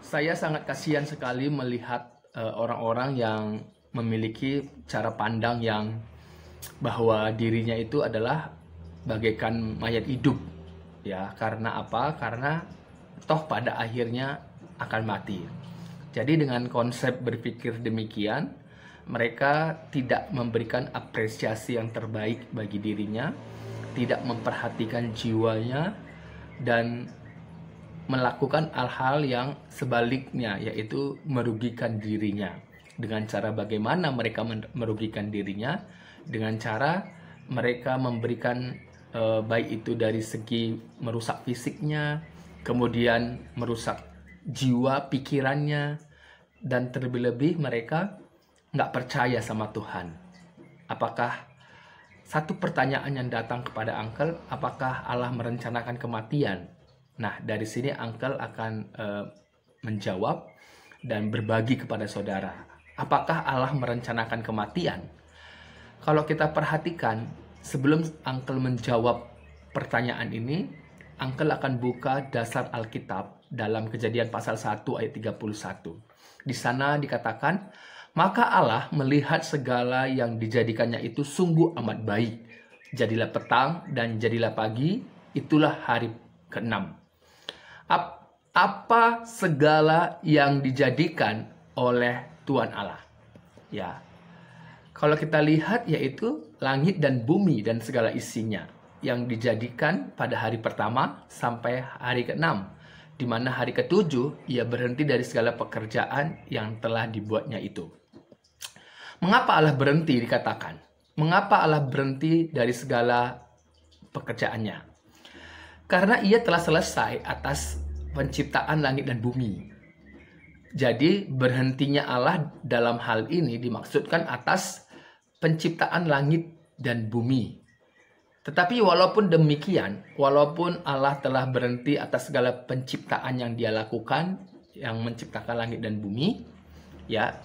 Saya sangat kasihan sekali melihat orang-orang yang memiliki cara pandang yang bahwa dirinya itu adalah bagaikan mayat hidup. Ya, karena apa? Karena toh pada akhirnya akan mati. Jadi dengan konsep berpikir demikian, mereka tidak memberikan apresiasi yang terbaik bagi dirinya, tidak memperhatikan jiwanya, dan melakukan hal-hal yang sebaliknya, yaitu merugikan dirinya. Dengan cara bagaimana mereka merugikan dirinya? Dengan cara mereka memberikan baik itu dari segi merusak fisiknya, kemudian merusak jiwa, pikirannya, dan terlebih-lebih mereka nggak percaya sama Tuhan. Apakah satu pertanyaan yang datang kepada Uncle, apakah Allah merencanakan kematian? Nah, dari sini Uncle akan menjawab dan berbagi kepada saudara. Apakah Allah merencanakan kematian? Kalau kita perhatikan, sebelum Uncle menjawab pertanyaan ini, Uncle akan buka dasar Alkitab dalam Kejadian pasal 1 ayat 31. Di sana dikatakan, maka Allah melihat segala yang dijadikannya itu sungguh amat baik. Jadilah petang dan jadilah pagi, itulah hari ke-6. Apa segala yang dijadikan oleh Tuhan Allah? Ya, kalau kita lihat yaitu langit dan bumi dan segala isinya yang dijadikan pada hari pertama sampai hari ke-6, di mana hari ke-7 ia berhenti dari segala pekerjaan yang telah dibuatnya itu. Mengapa Allah berhenti dikatakan? Mengapa Allah berhenti dari segala pekerjaannya? Karena ia telah selesai atas penciptaan langit dan bumi. Jadi berhentinya Allah dalam hal ini dimaksudkan atas penciptaan langit dan bumi. Tetapi walaupun demikian, walaupun Allah telah berhenti atas segala penciptaan yang Dia lakukan, yang menciptakan langit dan bumi, ya,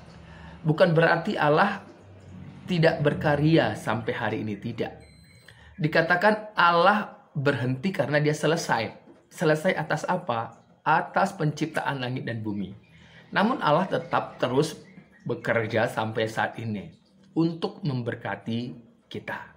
bukan berarti Allah tidak berkarya sampai hari ini, tidak. Dikatakan Allah berhenti karena Dia selesai. Selesai atas apa? Atas penciptaan langit dan bumi. Namun Allah tetap terus bekerja sampai saat ini untuk memberkati kita.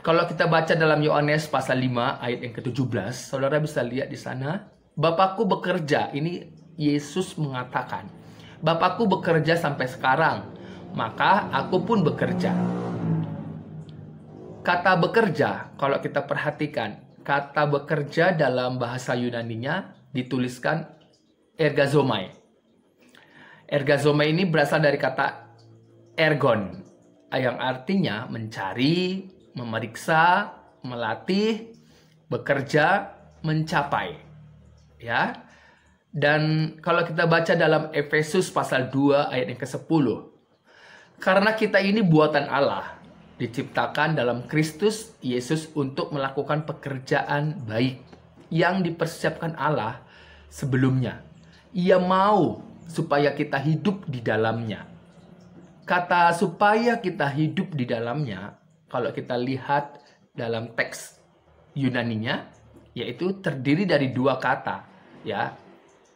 Kalau kita baca dalam Yohanes pasal 5 ayat yang ke-17, saudara bisa lihat di sana, Bapakku bekerja, ini Yesus mengatakan, Bapakku bekerja sampai sekarang, maka aku pun bekerja. Kata bekerja, kalau kita perhatikan, kata bekerja dalam bahasa Yunaninya dituliskan ergazomai. Ergazomai ini berasal dari kata ergon, yang artinya mencari, memeriksa, melatih, bekerja, mencapai. Ya. Dan kalau kita baca dalam Efesus pasal 2 ayat yang ke-10, karena kita ini buatan Allah, diciptakan dalam Kristus Yesus untuk melakukan pekerjaan baik yang dipersiapkan Allah sebelumnya. Ia mau supaya kita hidup di dalamnya. Kata supaya kita hidup di dalamnya, kalau kita lihat dalam teks Yunaninya, yaitu terdiri dari dua kata, ya,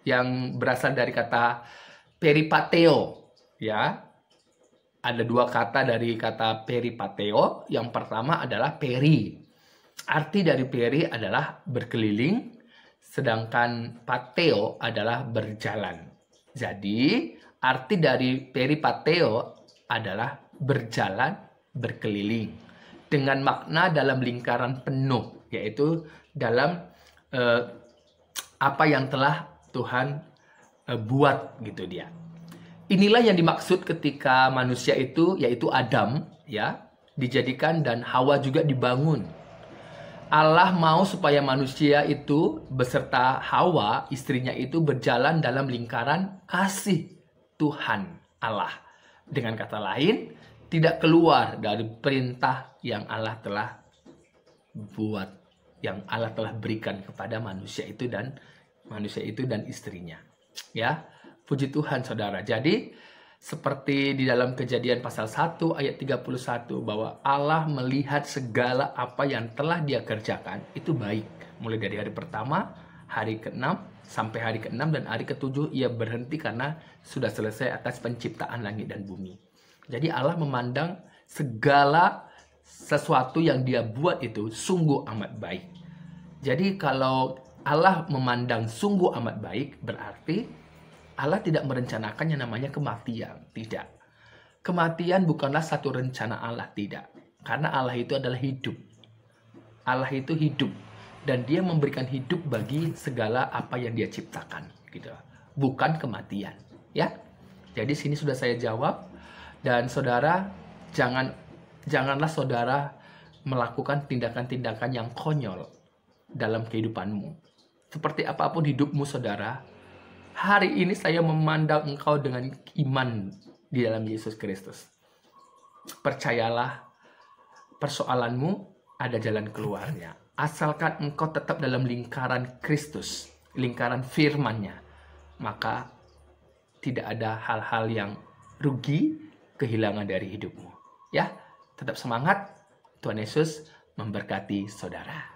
yang berasal dari kata peripateo, ya. Ada dua kata dari kata peripateo. Yang pertama adalah peri. Arti dari peri adalah berkeliling, sedangkan pateo adalah berjalan. Jadi, arti dari peripateo adalah berjalan, berkeliling, dengan makna dalam lingkaran penuh, yaitu dalam apa yang telah Tuhan buat, gitu dia. Inilah yang dimaksud ketika manusia itu, yaitu Adam, ya, dijadikan dan Hawa juga dibangun. Allah mau supaya manusia itu beserta Hawa, istrinya itu berjalan dalam lingkaran kasih Tuhan Allah. Dengan kata lain, tidak keluar dari perintah yang Allah telah buat, yang Allah telah berikan kepada manusia itu dan istrinya. Ya, puji Tuhan saudara. Jadi seperti di dalam Kejadian pasal 1 ayat 31, bahwa Allah melihat segala apa yang telah Dia kerjakan itu baik. Mulai dari hari pertama, hari ke-6 sampai hari ke-6, dan hari ke-7 ia berhenti karena sudah selesai atas penciptaan langit dan bumi. Jadi Allah memandang segala sesuatu yang dia buat itu sungguh amat baik. Jadi kalau Allah memandang sungguh amat baik, berarti Allah tidak merencanakan yang namanya kematian. Tidak. Kematian bukanlah satu rencana Allah, tidak. Karena Allah itu adalah hidup. Allah itu hidup. Dan dia memberikan hidup bagi segala apa yang dia ciptakan. Gitu. Bukan kematian. Ya. Jadi sini sudah saya jawab. Dan saudara, janganlah saudara melakukan tindakan-tindakan yang konyol dalam kehidupanmu. Seperti apapun hidupmu, saudara, hari ini saya memandang engkau dengan iman di dalam Yesus Kristus. Percayalah, persoalanmu ada jalan keluarnya. Asalkan engkau tetap dalam lingkaran Kristus, lingkaran firman-Nya, maka tidak ada hal-hal yang rugi, kehilangan dari hidupmu. Ya, tetap semangat. Tuhan Yesus memberkati saudara.